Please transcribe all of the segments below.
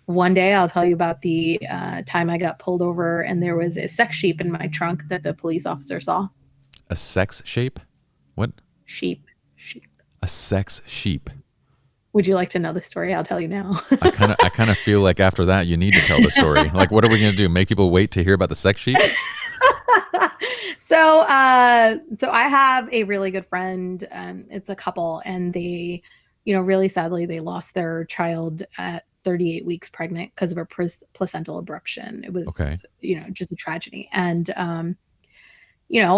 One day I'll tell you about the time I got pulled over and there was a sex sheep in my trunk that the police officer saw. A sex shape? What? Sheep. Sheep. A sex sheep. Would you like to know the story? I'll tell you now. I kind of feel like after that you need to tell the story. Like, what are we gonna do? Make people wait to hear about the sex sheep? So I have a really good friend. It's a couple, and they, really sadly, they lost their child at 38 weeks pregnant because of a placental abruption. It Okay. was, just a tragedy. And,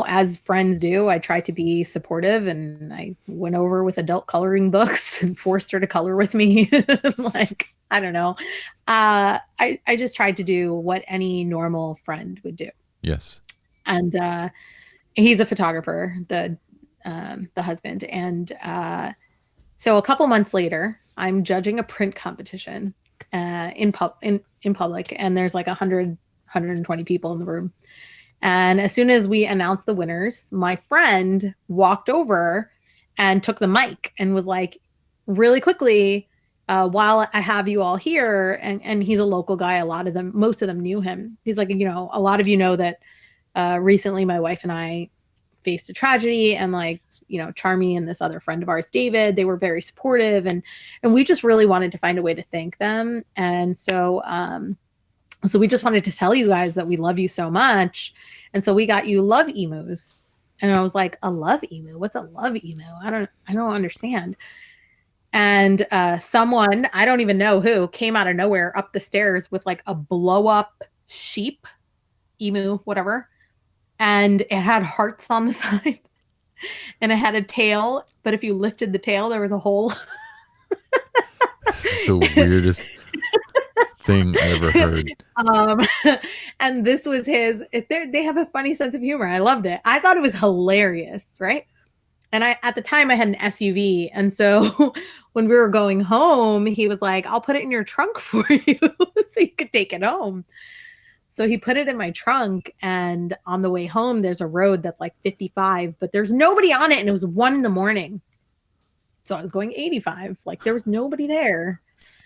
as friends do, I tried to be supportive, and I went over with adult coloring books and forced her to color with me. Like, I don't know. I just tried to do what any normal friend would do. Yes. And he's a photographer, the husband. And so a couple months later, I'm judging a print competition in public, and there's like 120 people in the room. And as soon as we announced the winners, my friend walked over and took the mic and was like, really quickly, while I have you all here, and he's a local guy, most of them knew him. He's like, a lot of you know that recently my wife and I faced a tragedy, and Charmi and this other friend of ours, David, they were very supportive, and we just really wanted to find a way to thank them. And so we just wanted to tell you guys that we love you so much. And so we got you love emus. And I was like, a love emu? What's a love emu? I don't understand. And someone, I don't even know who, came out of nowhere up the stairs with like a blow up sheep, emu, whatever. And it had hearts on the side, and it had a tail. But if you lifted the tail, there was a hole. This is the weirdest thing I ever heard. And this was they have a funny sense of humor. I loved it. I thought it was hilarious, right? And at the time I had an SUV. And so when we were going home, he was like, I'll put it in your trunk for you so you could take it home. So he put it in my trunk, and on the way home, there's a road that's like 55, but there's nobody on it. And it was 1 a.m. So I was going 85. Like, there was nobody there.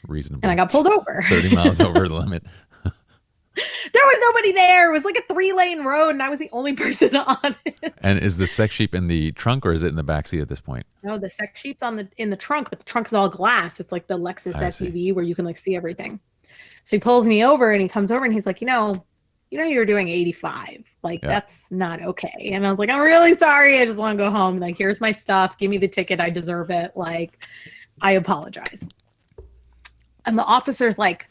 Reasonable. And I got pulled over. 30 miles over the limit. There was nobody there. It was like a 3-lane road, and I was the only person on it. And is the sex sheep in the trunk, or is it in the backseat at this point? No, the sex sheep's in the trunk, but the trunk is all glass. It's like the Lexus SUV where you can like see everything. So he pulls me over, and he comes over, and he's like, you were doing 85. Like, that's not okay. And I was like, I'm really sorry. I just want to go home. Like, here's my stuff. Give me the ticket. I deserve it. Like, I apologize. And the officer's like,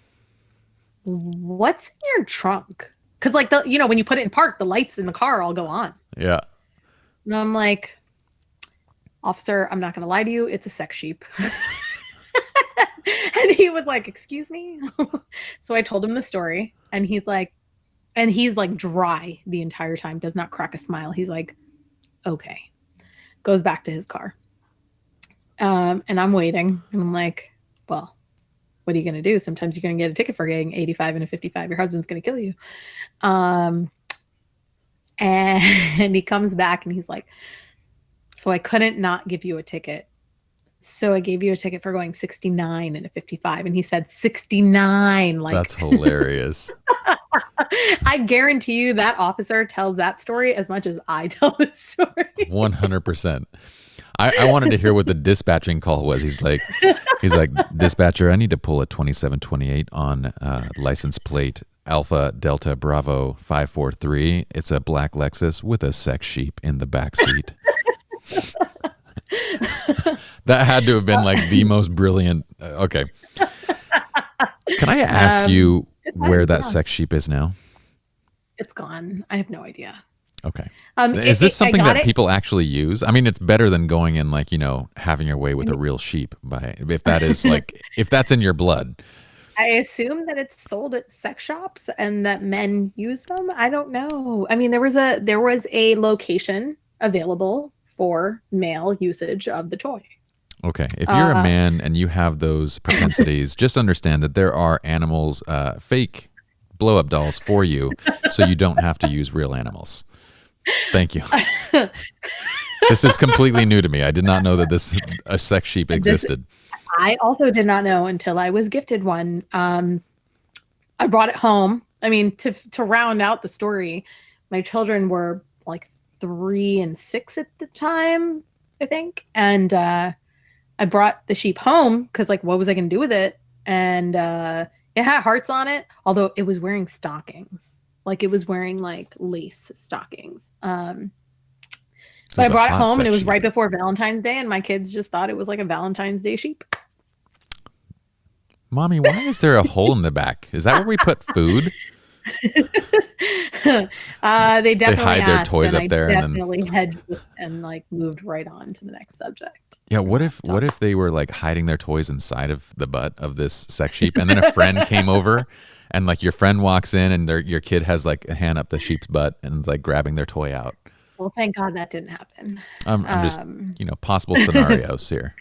what's in your trunk? Because like when you put it in park, the lights in the car all go on. Yeah. And I'm like, officer, I'm not going to lie to you. It's a sex sheep. And he was like, excuse me? So I told him the story, and he's like dry the entire time, does not crack a smile. He's like, okay. Goes back to his car. And I'm waiting, and I'm like, well, what are you going to do? Sometimes you're going to get a ticket for getting 85 and a 55. Your husband's going to kill you. And he comes back, and he's like, so I couldn't not give you a ticket. So I gave you a ticket for going 69 and a 55. And he said 69. Like, that's hilarious. I guarantee you that officer tells that story as much as I tell this story. 100%. I wanted to hear what the dispatching call was. He's like, dispatcher, I need to pull a 2728 on license plate Alpha Delta Bravo 543. It's a black Lexus with a sex sheep in the back seat. That had to have been like the most brilliant. Okay. Can I ask you where that sex sheep is now? It's gone. I have no idea. Okay. Is this something that people actually use? I mean, it's better than going and having your way with a real sheep if that's in your blood. I assume that it's sold at sex shops and that men use them. I don't know. I mean, there was a location available for male usage of the toy. Okay. If you're a man and you have those propensities, just understand that there are animals, fake blow-up dolls for you, so you don't have to use real animals. Thank you. This is completely new to me. I did not know that a sex sheep existed. I also did not know until I was gifted one. I brought it home. I mean, to round out the story, my children were like 3 and 6 at the time, I think, and I brought the sheep home because, like, what was I going to do with it? And it had hearts on it, although it was wearing stockings. Like, it was wearing like lace stockings. So But I it's a brought it hot home, and it sex was sheep. right before Valentine's Day, and my kids just thought it was like a Valentine's Day sheep. Mommy, why is there a hole in the back? Is that where we put food? They They definitely hide their asked, toys and up I there, and then definitely hedged it and like moved right on to the next subject. yeah. We're gonna have to What talk. if they were like hiding their toys inside of the butt of this sex sheep, and then a friend came over, and like your friend walks in, and your kid has like a hand up the sheep's butt and like grabbing their toy out. Well, thank God that didn't happen. I'm just Um, possible scenarios here.